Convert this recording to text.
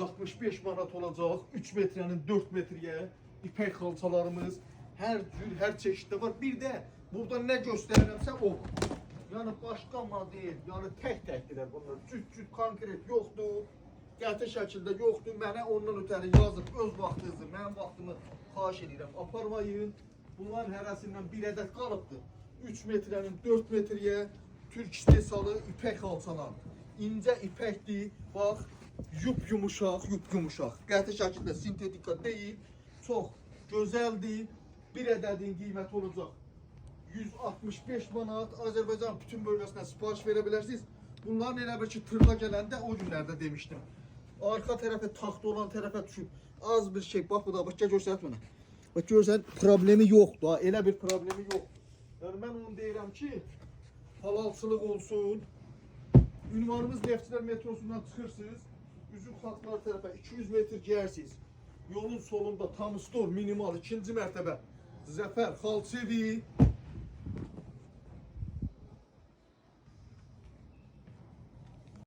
165 manat olacaq. 3 metrənin 4 metrəyə ipək xalçalarımız hər cür, hər çeşiddə var. Bir də burada nə göstərirəmsə o. Yəni başqa model, yəni tək-təkdirlər bunlar. Cüt-cüt konkret yoxdur. Qəti şəkildə yoxdur. Mənə ondan ötəri yazıb öz vaxtınızı, mənim vaxtımı xahiş edirəm. Aparmayın. Bunların hərəsindən bir ədəd qalıbdır. 3 metrənin 4 metrəyə Türk istehsalı ipək xalçalar. İncə ipəkdir. Bax, yumuşaq. Qəti şəkildə sintetika deyil. Çox gözəldir. Bir ədədin qiyməti olacaq 165 manat. Azərbaycan bütün bölgəsindən sipariş verə bilərsiniz. Bunların elə bir ki, tırla gələndə o günlərdə demişdim. Arka tərəfə taxta olan tərəfə düşüb. Az bir şey, bax bu da, bax, göstərət mənə. Bax, görsən, problemi yoxdur, elə bir problemi yoxdur. Yəni, mən onu deyirəm ki, halalçılıq olsun. Ünvanımız Neftçilər metrosundan çıxırsınız. Üzük xalqlar tərəfə 200 metr gəyirsiniz. Yolun solunda Tamstor minimal 2-ci mərtəbə Zəfər Xalçevi.